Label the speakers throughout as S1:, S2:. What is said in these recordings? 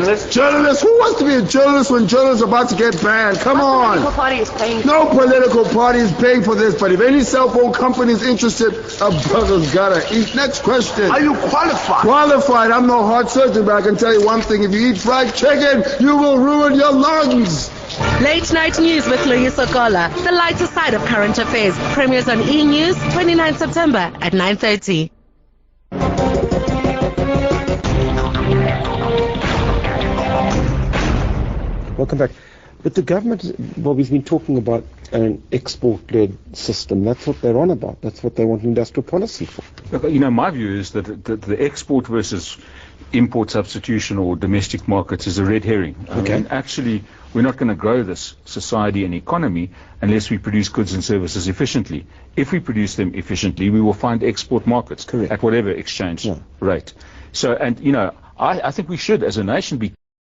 S1: journalist?
S2: Journalist? Who wants to be a journalist when journalists are about to get banned? Come on.
S3: Political party is paying.
S2: No political party is paying for this, but if any cell phone company is interested, a brother's gotta eat. Next question.
S1: Are you qualified?
S2: Qualified. I'm no heart surgeon, but I can tell you one thing. If you eat fried chicken, you will ruin your lungs.
S4: Late Night News with Louis Sokola, the lighter side of current affairs. Premieres on E! News, 29 September at 9:30.
S5: Welcome back. But the government, well, we've been talking about an export-led system. That's what they're on about. That's what they want industrial policy for.
S6: Look, you know, my view is that the export versus import substitution or domestic markets is a red herring.
S5: Okay.
S6: I mean, actually, we're not going to grow this society and economy unless we produce goods and services efficiently. If we produce them efficiently, we will find export markets.
S5: Correct.
S6: At whatever exchange rate. So, and, you know, I think we should, as a nation, be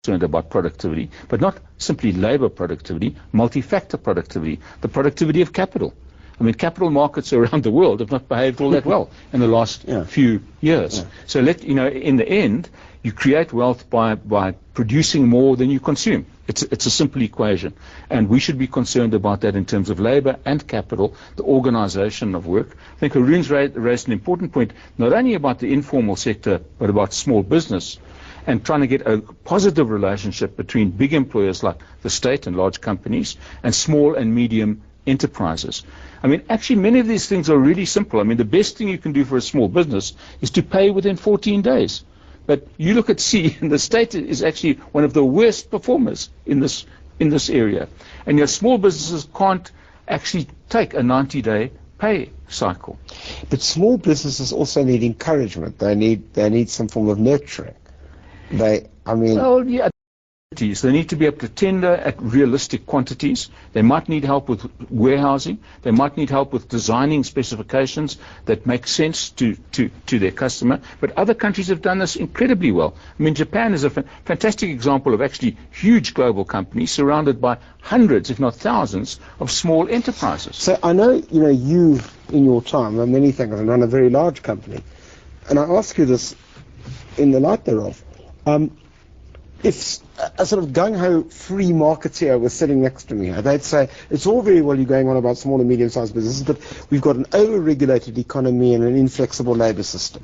S6: concerned about productivity, but not simply labor productivity, multi-factor productivity, the productivity of capital. I mean, capital markets around the world have not behaved all that well in the last few years. So you know, in the end, you create wealth by producing more than you consume. It's a simple equation. And we should be concerned about that in terms of labor and capital, the organization of work. I think Haroon's raised an important point, not only about the informal sector, but about small business, and trying to get a positive relationship between big employers like the state and large companies and small and medium enterprises. I mean, actually, many of these things are really simple. I mean, the best thing you can do for a small business is to pay within 14 days. But you look at C, and the state is actually one of the worst performers in this area. And your small businesses can't actually take a 90-day pay cycle.
S5: But small businesses also need encouragement. They need some form of nurturing.
S6: Well, yeah. They need to be able to tender at realistic quantities. They might need help with warehousing. They might need help with designing specifications that make sense to their customer. But other countries have done this incredibly well. I mean, Japan is a fantastic example of actually huge global companies surrounded by hundreds, if not thousands, of small enterprises.
S5: So I know, you know, you, in your time, run many things and run a very large company. And I ask you this in the light thereof. If a sort of gung-ho free marketeer was sitting next to me, they'd say, it's all very well you're going on about small and medium-sized businesses, but we've got an over-regulated economy and an inflexible labour system.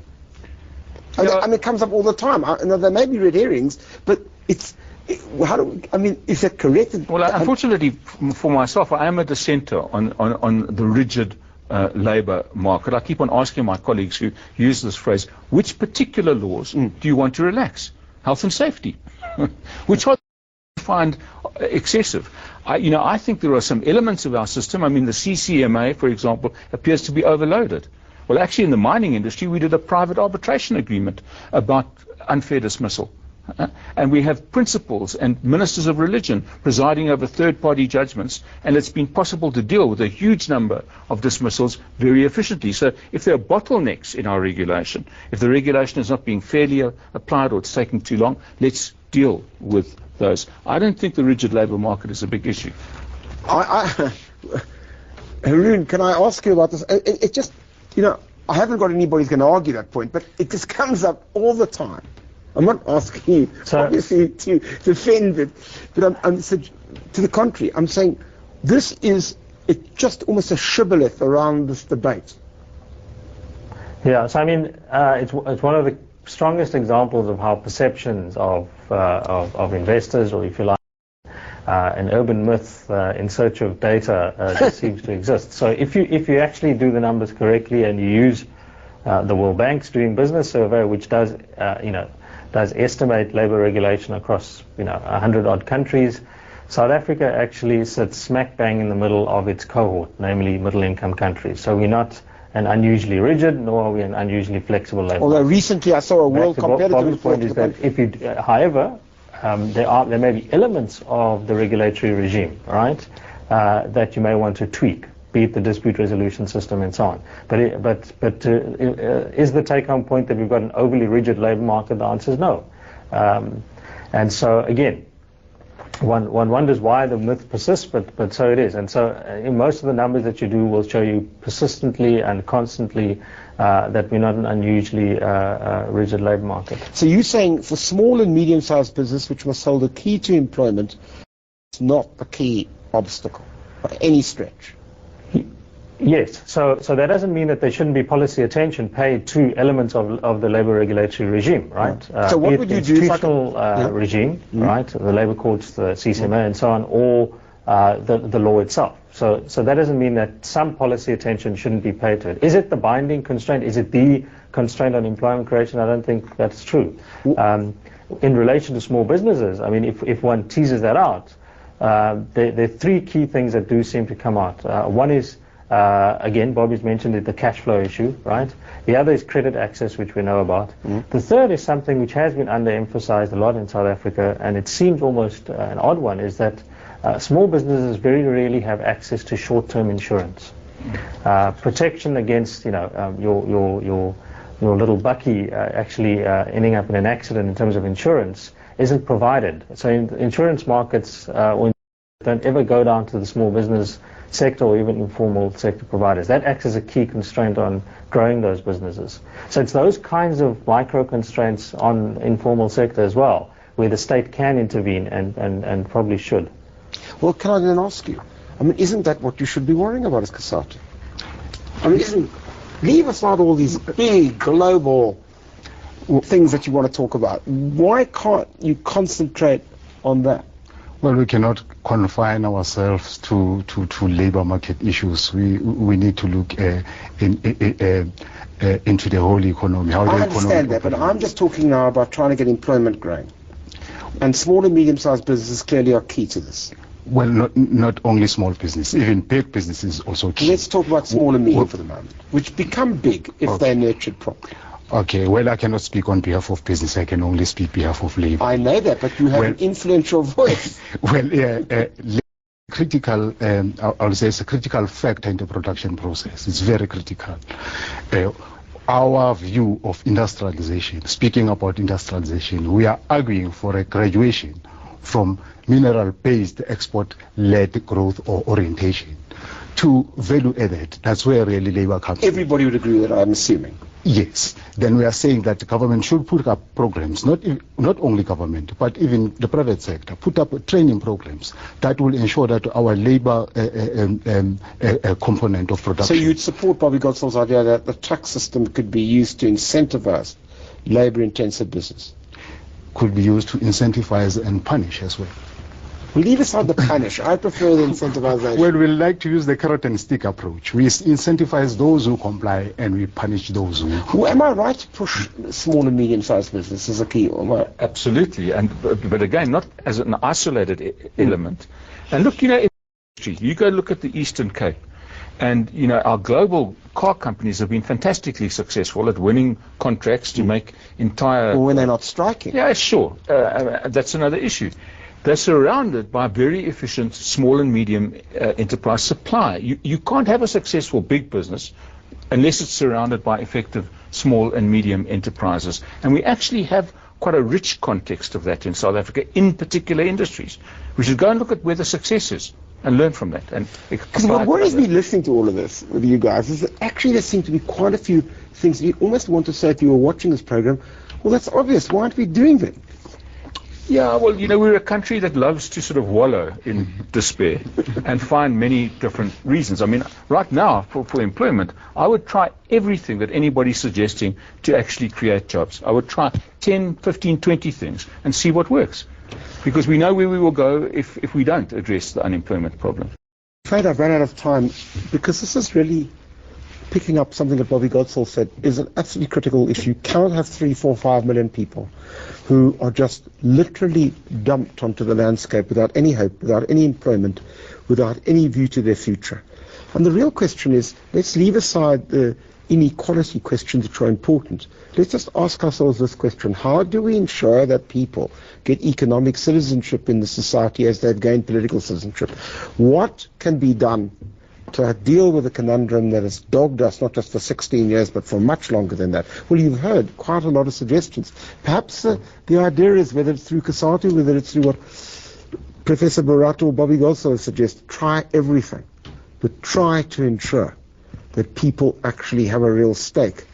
S5: I mean, it comes up all the time. There may be red herrings, but is that correct?
S6: Well, unfortunately for myself, I am a dissenter on the rigid labour market. I keep on asking my colleagues who use this phrase, which particular laws do you want to relax? Health and safety, which I find excessive. I think there are some elements of our system. I mean, the CCMA, for example, appears to be overloaded. Well, actually, in the mining industry, we did a private arbitration agreement about unfair dismissal. And we have principals and ministers of religion presiding over third-party judgments, and it's been possible to deal with a huge number of dismissals very efficiently. So if there are bottlenecks in our regulation, if the regulation is not being fairly applied or it's taking too long, let's deal with those. I don't think the rigid labour market is a big issue.
S5: Haroon, can I ask you about this? It just, you know, I haven't got anybody who's going to argue that point, but it just comes up all the time. I'm not asking you, obviously, to defend it, but I'm to the contrary. I'm saying this is just almost a shibboleth around this debate.
S7: Yeah, so I mean, it's one of the strongest examples of how perceptions of investors, or if you like, an urban myth in search of data just seems to exist. So if you actually do the numbers correctly and you use the World Bank's Doing Business survey, which does estimate labor regulation across 100 odd countries, South Africa actually sits smack bang in the middle of its cohort, namely middle income countries. So we're not an unusually rigid, nor are we an unusually flexible labor.
S5: Although recently I saw a world competitive report.
S7: Is that if you, however, there may be elements of the regulatory regime, right, that you may want to tweak, be it the dispute resolution system and so on. But is the take-home point that we've got an overly rigid labour market? The answer is no. And so again, one wonders why the myth persists, but so it is. And so most of the numbers that you do will show you persistently and constantly that we're not an unusually rigid labour market.
S5: So you're saying for small and medium-sized business, which must hold the key to employment, it's not the key obstacle by any stretch?
S7: Yes, so that doesn't mean that there shouldn't be policy attention paid to elements of the labour regulatory regime, right?
S5: So what would you do?
S7: Institutional regime, right? The labour courts, the CCMA, and so on, or the law itself. So that doesn't mean that some policy attention shouldn't be paid to it. Is it the binding constraint? Is it the constraint on employment creation? I don't think that's true. In relation to small businesses, I mean, if one teases that out, there are three key things that do seem to come out. One is again, Bobby's mentioned it, the cash flow issue, right? The other is credit access, which we know about. The third is something which has been underemphasized a lot in South Africa, and it seems almost an odd one, is that small businesses very rarely have access to short-term insurance. Protection against, your little bucky actually ending up in an accident in terms of insurance isn't provided. So insurance markets don't ever go down to the small business sector or even informal sector providers. That acts as a key constraint on growing those businesses. So it's those kinds of micro constraints on informal sector as well, where the state can intervene and probably should.
S5: Well, can I then ask you, I mean, isn't that what you should be worrying about as COSATU? I mean, leave aside all these big global things that you want to talk about. Why can't you concentrate on that?
S1: Well, we cannot confine ourselves to labor market issues. We need to look into the whole economy.
S5: I understand that, but I'm just talking now about trying to get employment growing. And small and medium-sized businesses clearly are key to this.
S1: Well, not only small business, even big businesses also key.
S5: Let's talk about small and medium for the moment, which become big if they're nurtured properly.
S1: Okay, well, I cannot speak on behalf of business. I can only speak on behalf of labor.
S5: I know that, but you have an influential voice.
S1: Well, critical, I would say it's a critical factor in the production process. It's very critical. Our view of industrialization, speaking about industrialization, we are arguing for a graduation from mineral-based export-led growth or orientation to value-added. That's where really labor comes in.
S5: Everybody would agree with that, I'm assuming.
S1: Yes. Then we are saying that the government should put up programs, not only government, but even the private sector, put up training programs that will ensure that our labor component of production.
S5: So you'd support Bobby Godsall's idea that the tax system could be used to incentivize labor-intensive business?
S1: Could be used to incentivize and punish as well.
S5: We leave aside the punish. I prefer the incentivization.
S1: Well, we like to use the carrot and stick approach. We incentivize those who comply and we punish those who...
S5: Well, am I right to push small and medium-sized business as a key?
S6: Absolutely, but again, not as an isolated element. And look, in industry, you go look at the Eastern Cape, and our global car companies have been fantastically successful at winning contracts to make entire...
S5: Well, when they're not striking.
S6: Yeah, sure. That's another issue. They're surrounded by very efficient small and medium enterprise supply. You can't have a successful big business unless it's surrounded by effective small and medium enterprises. And we actually have quite a rich context of that in South Africa in particular industries. We should go and look at where the success is and learn from that.
S5: Because what worries me listening to all of this with you guys is that actually there seem to be quite a few things you almost want to say if you were watching this program, well, that's obvious. Why aren't we doing that?
S6: Yeah, well, we're a country that loves to sort of wallow in despair and find many different reasons. I mean, right now, for employment, I would try everything that anybody's suggesting to actually create jobs. I would try 10, 15, 20 things and see what works. Because we know where we will go if we don't address the unemployment problem.
S5: I'm afraid I've run out of time because this is really picking up something that Bobby Godsall said is an absolutely critical issue. You cannot have 3, 4, 5 million people who are just literally dumped onto the landscape without any hope, without any employment, without any view to their future. And the real question is, let's leave aside the inequality questions which are important. Let's just ask ourselves this question: how do we ensure that people get economic citizenship in the society as they've gained political citizenship? What can be done to deal with a conundrum that has dogged us not just for 16 years but for much longer than that? Well, you've heard quite a lot of suggestions. Perhaps the idea is, whether it's through COSATU, whether it's through Professor Bhorat or Bobby Goldsworth suggests try everything, but try to ensure that people actually have a real stake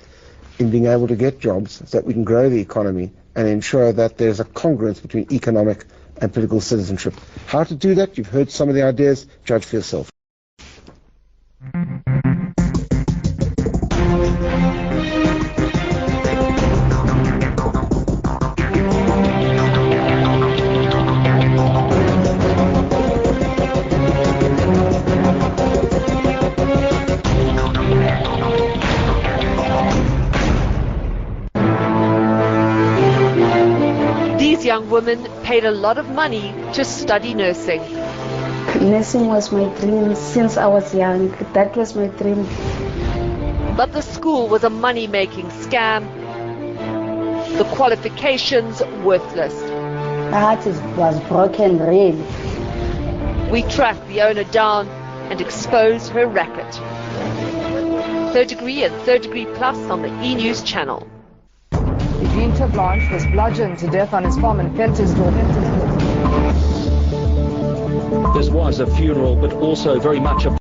S5: in being able to get jobs so that we can grow the economy and ensure that there's a congruence between economic and political citizenship. How to do that? You've heard some of the ideas. Judge for yourself.
S3: These young women paid a lot of money to study nursing.
S8: Nursing was my dream since I was young. That was my dream.
S3: But the school was a money-making scam. The qualifications worthless.
S8: My heart was broken, really.
S3: We tracked the owner down and exposed her racket. Third Degree and Third Degree Plus on the E-News channel.
S9: Vinta Blanche was bludgeoned to death on his farm in Ventersdorp.
S6: This was a funeral, but also very much a